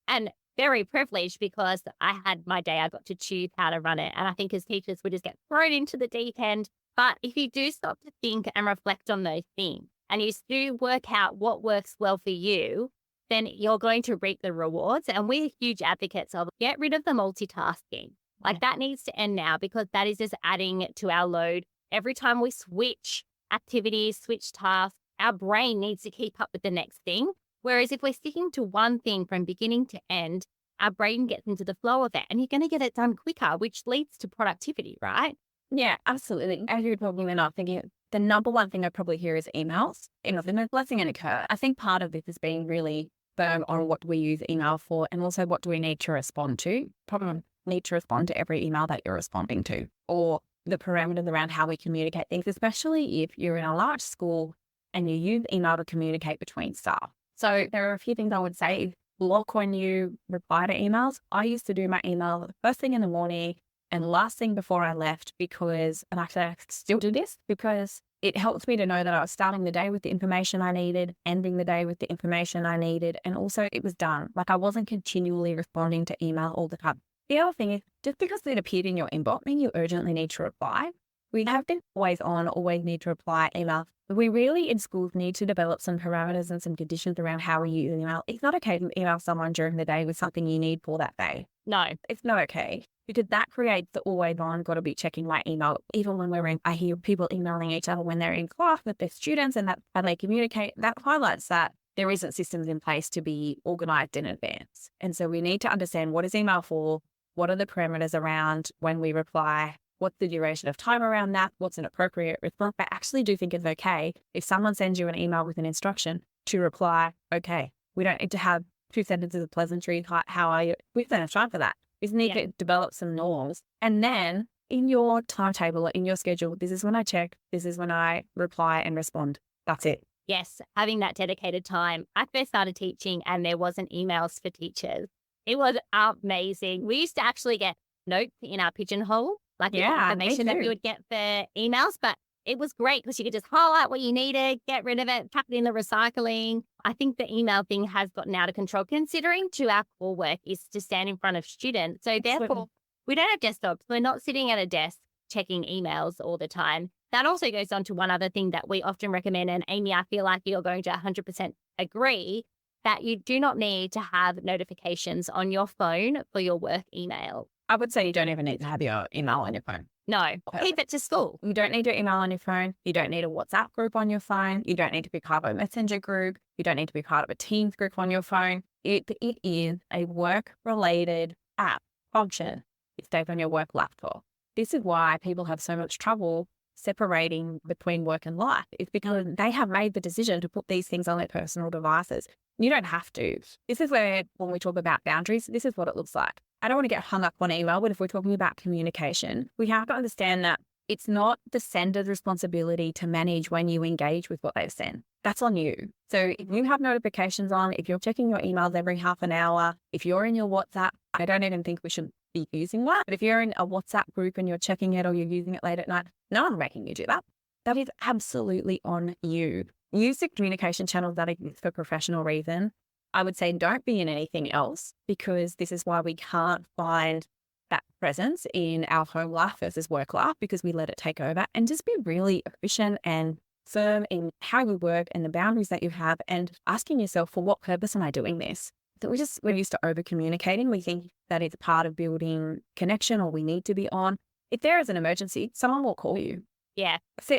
and very privileged because I had my day. I got to choose how to run it. And I think as teachers, we just get thrown into the deep end. But if you do stop to think and reflect on those things, and you do work out what works well for you, then you're going to reap the rewards. And we're huge advocates of get rid of the multitasking. Like that needs to end now, because that is just adding to our load. Every time we switch activities, switch tasks, our brain needs to keep up with the next thing. Whereas if we're sticking to one thing from beginning to end, our brain gets into the flow of it and you're going to get it done quicker, which leads to productivity, right? Yeah, absolutely. As you're talking, then I'm thinking the number one thing I probably hear is emails. Emails, and there's blessing and a curse. I think part of this is being really firm on what we use email for, and also what do we need to respond to. Probably need to respond to every email that you're responding to, or the parameters around how we communicate things, especially if you're in a large school and you use email to communicate between staff. So there are a few things I would say. Block when you reply to emails. I used to do my email the first thing in the morning and last thing before I left, because, and actually I still do this, because it helps me to know that I was starting the day with the information I needed, ending the day with the information I needed, and also it was done. Like I wasn't continually responding to email all the time. The other thing is, just because it appeared in your inbox means you urgently need to reply. We have been always on, always need to reply email. We really in schools need to develop some parameters and some conditions around how we use email. It's not okay to email someone during the day with something you need for that day. No, it's not okay, because that creates the always on, got to be checking my email. Even when we're in, I hear people emailing each other when they're in class with their students, and they communicate. That highlights that there isn't systems in place to be organized in advance. And so we need to understand, what is email for? What are the parameters around when we reply? What's the duration of time around that? What's an appropriate response? I actually do think it's okay if someone sends you an email with an instruction to reply, okay. We don't need to have 2 sentences of pleasantry. How are you? We don't have time for that. We need to develop some norms. And then in your timetable or in your schedule, this is when I check, this is when I reply and respond. That's it. Yes, having that dedicated time. I first started teaching and there wasn't emails for teachers. It was amazing. We used to actually get notes in our pigeonhole, like the information that we would get for emails, but it was great because you could just highlight what you needed, get rid of it, tap it in the recycling. I think the email thing has gotten out of control, considering to our core work is to stand in front of students. So therefore, we don't have desktops. We're not sitting at a desk checking emails all the time. That also goes on to one other thing that we often recommend. And Amy, I feel like you're going to 100% agree that you do not need to have notifications on your phone for your work email. I would say you don't even need to have your email on your phone. No, keep it to school. You don't need your email on your phone. You don't need a WhatsApp group on your phone. You don't need to be part of a Messenger group. You don't need to be part of a Teams group on your phone. It is a work-related app function. It's saved on your work laptop. This is why people have so much trouble separating between work and life. It's because they have made the decision to put these things on their personal devices. You don't have to. This is where, when we talk about boundaries, this is what it looks like. I don't want to get hung up on email, but if we're talking about communication, we have to understand that it's not the sender's responsibility to manage when you engage with what they've sent. That's on you. So if you have notifications on, if you're checking your emails every half an hour, if you're in your WhatsApp, I don't even think we should be using that. But if you're in a WhatsApp group and you're checking it or you're using it late at night, no one's making you do that. That is absolutely on you. Use the communication channels that exist for professional reason. I would say don't be in anything else, because this is why we can't find that presence in our home life versus work life, because we let it take over. And just be really efficient and firm in how you work and the boundaries that you have, and asking yourself, for what purpose am I doing this? That we're used to over communicating. We think that it's part of building connection, or we need to be on. If there is an emergency, someone will call you. Yeah. That's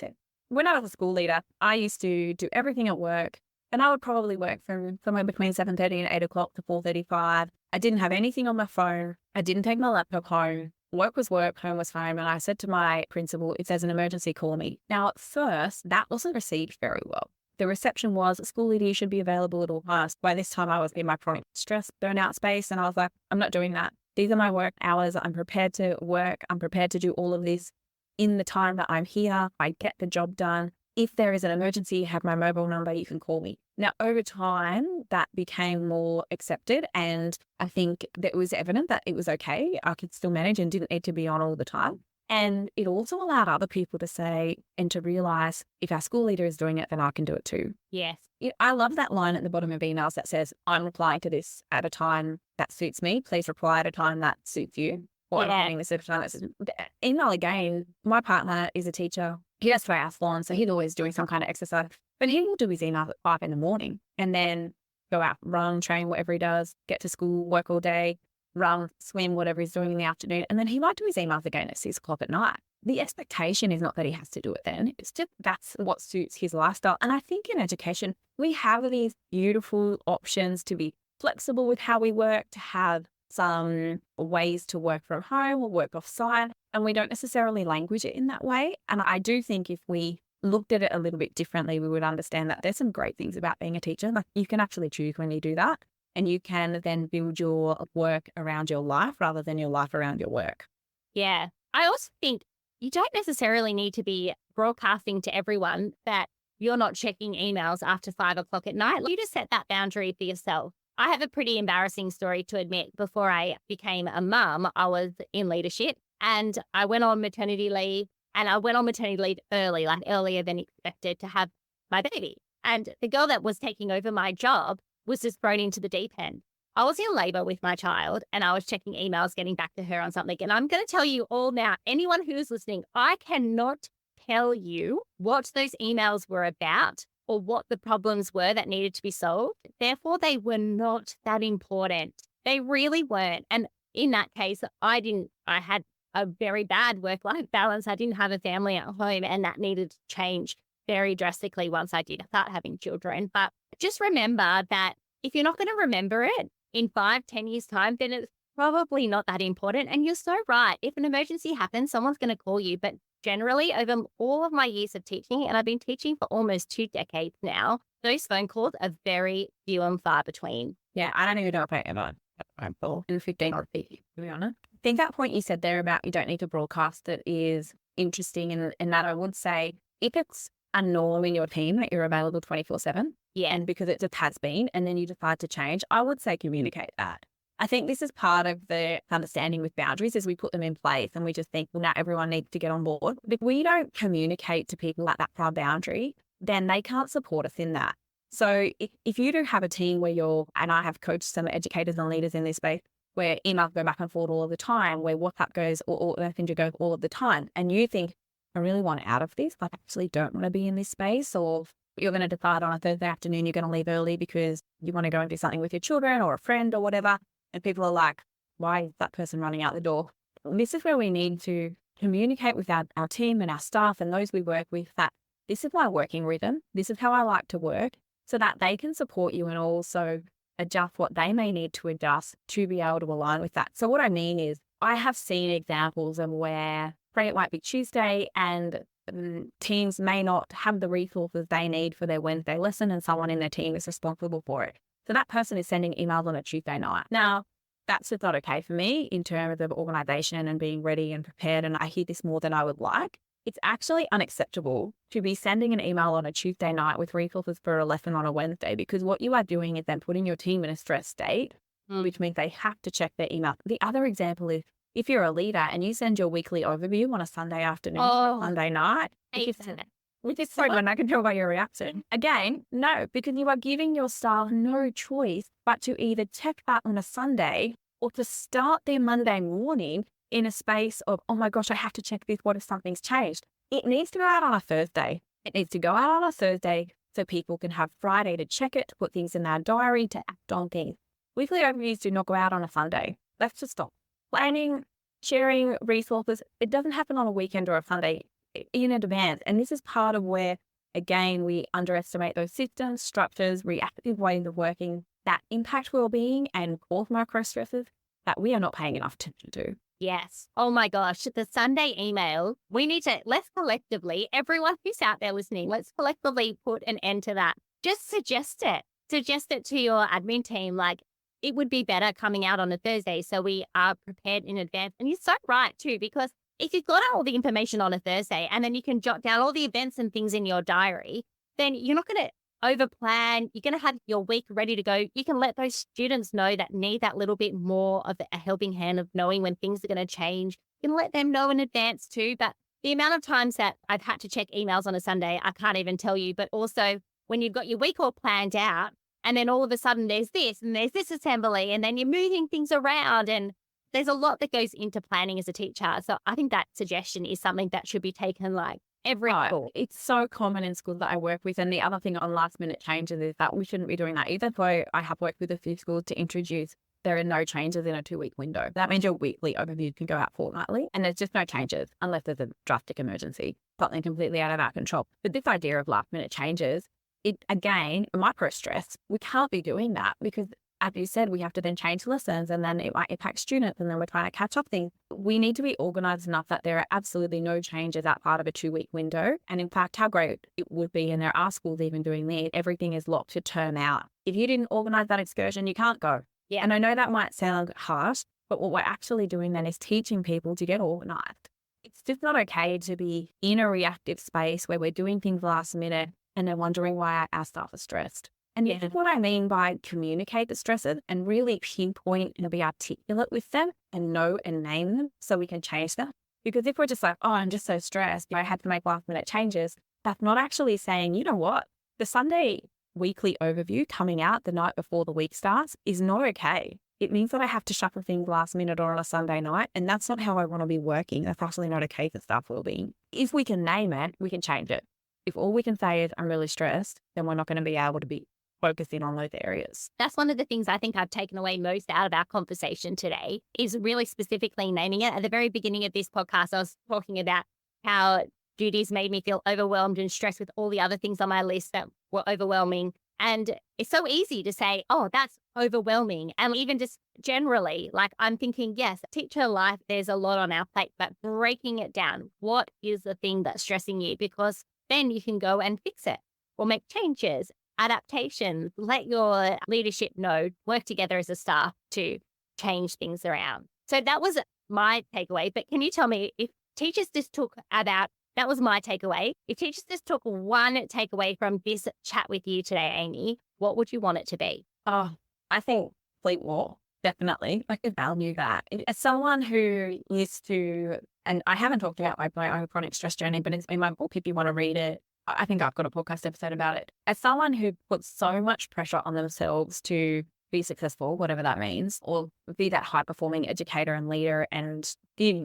it. When I was a school leader, I used to do everything at work, and I would probably work from somewhere between 7:30 and 8 o'clock to 4:35. I didn't have anything on my phone. I didn't take my laptop home. Work was work, home was home. And I said to my principal, if there's an emergency, call me. Now, at first, that wasn't received very well. The reception was, school leader, you should be available at all times. By this time, I was in my chronic stress burnout space, and I was like, I'm not doing that. These are my work hours. I'm prepared to work. I'm prepared to do all of this in the time that I'm here. I get the job done. If there is an emergency, you have my mobile number, you can call me. Now, over time, that became more accepted, and I think that it was evident that it was okay. I could still manage and didn't need to be on all the time. And it also allowed other people to say and to realize, if our school leader is doing it, then I can do it too. Yes. I love that line at the bottom of emails that says, I'm replying to this at a time that suits me. Please reply at a time that suits you. Or I'm doing this at a time that suits me. Email again, my partner is a teacher. He does triathlon, so he's always doing some kind of exercise. But he will do his emails at 5 a.m. and then go out, run, train, whatever he does, get to school, work all day, run, swim, whatever he's doing in the afternoon. And then he might do his emails again at 6 o'clock at night. The expectation is not that he has to do it then. It's just that's what suits his lifestyle. And I think in education, we have these beautiful options to be flexible with how we work, to have some ways to work from home or work off site. And we don't necessarily language it in that way. And I do think if we looked at it a little bit differently, we would understand that there's some great things about being a teacher. Like, you can actually choose when you do that, and you can then build your work around your life rather than your life around your work. Yeah. I also think you don't necessarily need to be broadcasting to everyone that you're not checking emails after 5 o'clock at night. You just set that boundary for yourself. I have a pretty embarrassing story to admit. Before I became a mum, I was in leadership, and I went on maternity leave, and I went on maternity leave early, like earlier than expected, to have my baby. And the girl that was taking over my job was just thrown into the deep end. I was in labor with my child, and I was checking emails, getting back to her on something. And I'm going to tell you all now, anyone who's listening, I cannot tell you what those emails were about or what the problems were that needed to be solved. Therefore, they were not that important. They really weren't. And in that case, I had a very bad work-life balance. I didn't have a family at home, and that needed to change very drastically once I did start having children. But just remember that if you're not going to remember it in 5-10 years' time, then it's probably not that important. And you're so right. If an emergency happens, someone's going to call you. But generally, over all of my years of teaching, and I've been teaching for almost 2 decades now, those phone calls are very few and far between. Yeah, I don't even know if I ever had a phone call in 15 or 50, to be honest. I think that point you said there about you don't need to broadcast it is interesting, in that I would say, if it's a norm in your team that you're available 24/7, Yeah. and because it just has been, and then you decide to change, I would say communicate that. I think this is part of the understanding with boundaries is we put them in place and we just think, well, now everyone needs to get on board. If we don't communicate to people like that for our boundary, then they can't support us in that. So if you do have a team where and I have coached some educators and leaders in this space, where emails go back and forth all of the time, where WhatsApp goes or Messenger goes all of the time, and you think, I really want out of this, I actually don't want to be in this space, or you're going to decide on a Thursday afternoon you're going to leave early because you want to go and do something with your children or a friend or whatever, and people are like, why is that person running out the door? This is where we need to communicate with our team and our staff and those we work with that this is my working rhythm, this is how I like to work, so that they can support you and also adjust what they may need to adjust to be able to align with that. So what I mean is I have seen examples of where, say it might be Tuesday and teams may not have the resources they need for their Wednesday lesson and someone in their team is responsible for it. So that person is sending emails on a Tuesday night. Now, that's just not okay for me in terms of organization and being ready and prepared. And I hear this more than I would like. It's actually unacceptable to be sending an email on a Tuesday night with resources for a lesson on a Wednesday, because what you are doing is then putting your team in a stress state, which means they have to check their email. The other example is if you're a leader and you send your weekly overview on a Sunday afternoon, Sunday night, which is so when I can tell by your reaction. Again, no, because you are giving your staff no choice but to either check that on a Sunday or to start their Monday morning in a space of, oh my gosh, I have to check this. What if something's changed? It needs to go out on a Thursday. It needs to go out on a Thursday so people can have Friday to check it, to put things in their diary, to act on things. Weekly overviews do not go out on a Sunday. Let's just stop. Planning, sharing resources, it doesn't happen on a weekend or a Sunday in advance. And this is part of where, again, we underestimate those systems, structures, reactive ways of working that impact well-being and cause micro stresses that we are not paying enough attention to. Yes. Oh my gosh. The Sunday email, let's collectively, everyone who's out there listening, let's collectively put an end to that. Just suggest it. Suggest it to your admin team. Like, it would be better coming out on a Thursday so we are prepared in advance. And you're so right too, because if you've got all the information on a Thursday and then you can jot down all the events and things in your diary, then you're not going to overplan. You're going to have your week ready to go. You can let those students know that need that little bit more of a helping hand of knowing when things are going to change. You can let them know in advance too. But the amount of times that I've had to check emails on a Sunday, I can't even tell you. But also when you've got your week all planned out and then all of a sudden there's this and there's this assembly and then you're moving things around, and there's a lot that goes into planning as a teacher. So I think that suggestion is something that should be taken like every school. It's so common in schools that I work with. And the other thing on last minute changes is that we shouldn't be doing that either. So I have worked with a few schools to introduce there are no changes in a 2-week window. That means your weekly overview can go out fortnightly and there's just no changes unless there's a drastic emergency, something completely out of our control. But this idea of last minute changes, it again, micro stress, we can't be doing that because as you said, we have to then change lessons and then it might impact students and then we're trying to catch up things. We need to be organized enough that there are absolutely no changes outside of a 2-week window. And in fact, how great it would be, and there are schools even doing this, everything is locked to term out. If you didn't organize that excursion, you can't go. Yeah. And I know that might sound harsh, but what we're actually doing then is teaching people to get organized. It's just not okay to be in a reactive space where we're doing things last minute and then wondering why our staff are stressed. And this is what I mean by communicate the stresses and really pinpoint and be articulate with them and know and name them so we can change them. Because if we're just like, oh, I'm just so stressed, I had to make last minute changes, that's not actually saying, you know what, the Sunday weekly overview coming out the night before the week starts is not okay. It means that I have to shuffle things last minute or on a Sunday night, and that's not how I want to be working. That's absolutely not okay for staff wellbeing. If we can name it, we can change it. If all we can say is I'm really stressed, then we're not going to be able to be focusing on those areas. That's one of the things I think I've taken away most out of our conversation today is really specifically naming it. At the very beginning of this podcast, I was talking about how duties made me feel overwhelmed and stressed with all the other things on my list that were overwhelming. And it's so easy to say, oh, that's overwhelming. And even just generally, like I'm thinking, yes, teacher life, there's a lot on our plate, but breaking it down, what is the thing that's stressing you? Because then you can go and fix it or make changes, adaptations, let your leadership know, work together as a staff to change things around. So that was my takeaway. But can you tell me if teachers just took about, that was my takeaway. If teachers just took one takeaway from this chat with you today, Amy, what would you want it to be? Oh, I think sleep more. Definitely. I could value that. As someone who used to, and I haven't talked about my own chronic stress journey, but it's in my book if you want to read it. I think I've got a podcast episode about it. As someone who puts so much pressure on themselves to be successful, whatever that means, or be that high performing educator and leader and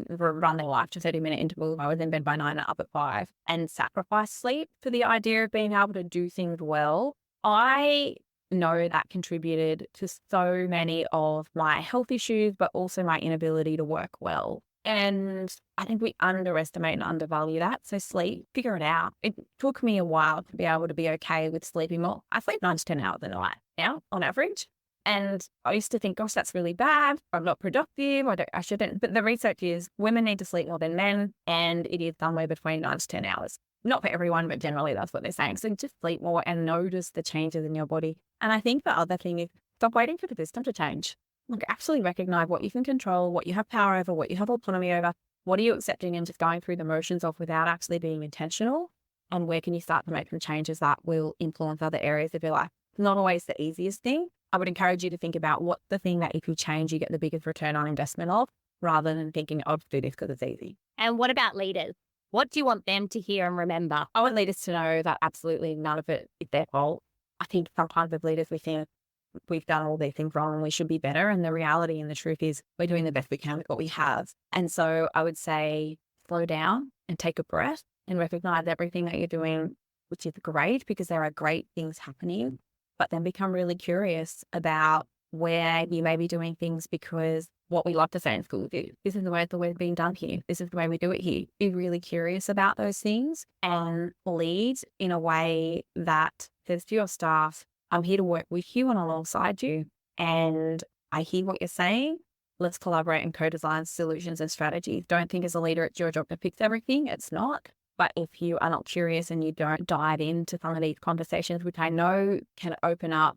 run their life to 30-minute intervals. I was in bed by 9 and up at 5 and sacrifice sleep for the idea of being able to do things well. I know that contributed to so many of my health issues, but also my inability to work well. And I think we underestimate and undervalue that. So sleep, figure it out. It took me a while to be able to be okay with sleeping more. I sleep 9 to 10 hours a night now on average. And I used to think, gosh, that's really bad. I'm not productive. I shouldn't. But the research is women need to sleep more than men. And it is somewhere between 9 to 10 hours. Not for everyone, but generally that's what they're saying. So just sleep more and notice the changes in your body. And I think the other thing is stop waiting for the system to change. Like actually recognize what you can control, what you have power over, what you have autonomy over. What are you accepting and just going through the motions of without actually being intentional? And where can you start to make some changes that will influence other areas of your life? Not always the easiest thing. I would encourage you to think about what's the thing that if you change, you get the biggest return on investment of, rather than thinking, I'll do this because it's easy. And what about leaders? What do you want them to hear and remember? I want leaders to know that absolutely none of it is their fault. I think sometimes with leaders, we think we've done all these things wrong and we should be better. And the reality and the truth is we're doing the best we can with what we have. And so I would say slow down and take a breath and recognize everything that you're doing, which is great because there are great things happening, but then become really curious about where you may be doing things because what we like to say in school is, this is the way it's being done here. This is the way we do it here. Be really curious about those things and lead in a way that says to your staff, I'm here to work with you and alongside you. And I hear what you're saying. Let's collaborate and co-design solutions and strategies. Don't think as a leader, it's your job to fix everything. It's not. But if you are not curious and you don't dive into some of these conversations, which I know can open up,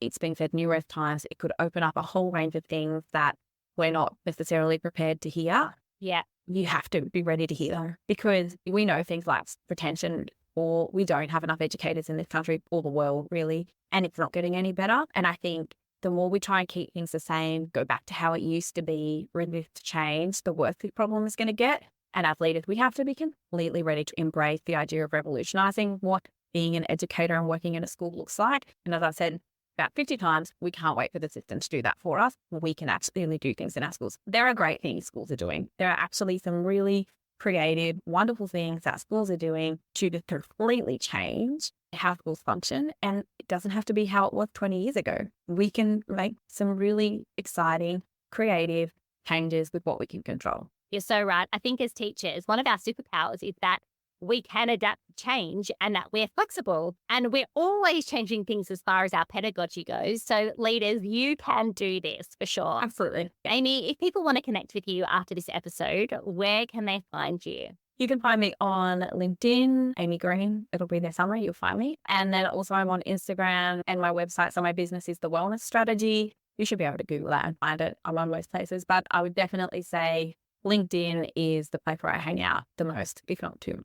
it's been said numerous times, it could open up a whole range of things that we're not necessarily prepared to hear. Yeah. You have to be ready to hear them because we know things like retention, or we don't have enough educators in this country or the world really, and it's not getting any better. And I think the more we try and keep things the same, go back to how it used to be, resist to change, the worse the problem is going to get. And as leaders, we have to be completely ready to embrace the idea of revolutionizing what being an educator and working in a school looks like. And as I said about 50 times, we can't wait for the system to do that for us. We can actually do things in our schools. There are great things schools are doing. There are actually some really creative, wonderful things that schools are doing to just completely change how schools function. And it doesn't have to be how it was 20 years ago. We can make some really exciting, creative changes with what we can control. You're so right. I think as teachers, one of our superpowers is that we can adapt to change and that we're flexible and we're always changing things as far as our pedagogy goes. So leaders, you can do this for sure. Absolutely. Amy, if people want to connect with you after this episode, where can they find you? You can find me on LinkedIn, Amy Green. It'll be their summary. You'll find me. And then also I'm on Instagram and my website. So my business is The Wellness Strategy. You should be able to Google that and find it. I'm on most places, but I would definitely say LinkedIn is the place where I hang out the most, if not two.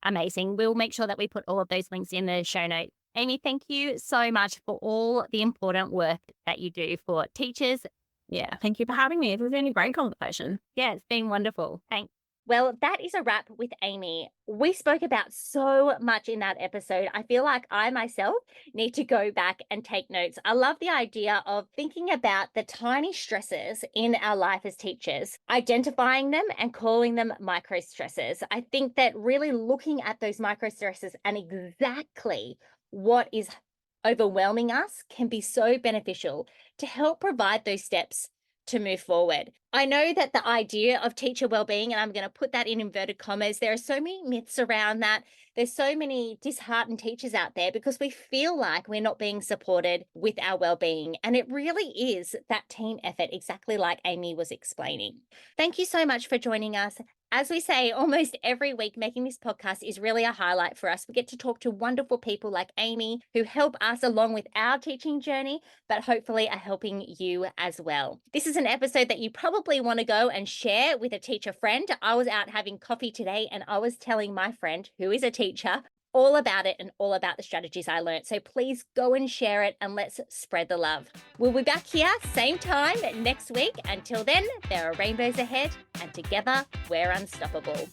Amazing. We'll make sure that we put all of those links in the show notes. Amy, thank you so much for all the important work that you do for teachers. Yeah, thank you for having me. It was been a great conversation. Yeah, it's been wonderful. Thanks. Well, that is a wrap with Amy. We spoke about so much in that episode. I feel like I myself need to go back and take notes. I love the idea of thinking about the tiny stresses in our life as teachers, identifying them and calling them micro stresses. I think that really looking at those micro stresses and exactly what is overwhelming us can be so beneficial to help provide those steps to move forward. I know that the idea of teacher wellbeing, and I'm going to put that in inverted commas, there are so many myths around that. There's so many disheartened teachers out there because we feel like we're not being supported with our wellbeing. And it really is that team effort, exactly like Amy was explaining. Thank you so much for joining us. As we say almost every week, making this podcast is really a highlight for us. We get to talk to wonderful people like Amy who help us along with our teaching journey, but hopefully are helping you as well. This is an episode that you probably want to go and share with a teacher friend. I was out having coffee today and I was telling my friend who is a teacher all about it and all about the strategies I learned. So please go and share it and let's spread the love. We'll be back here, same time next week. Until then, there are rainbows ahead and together we're unstoppable.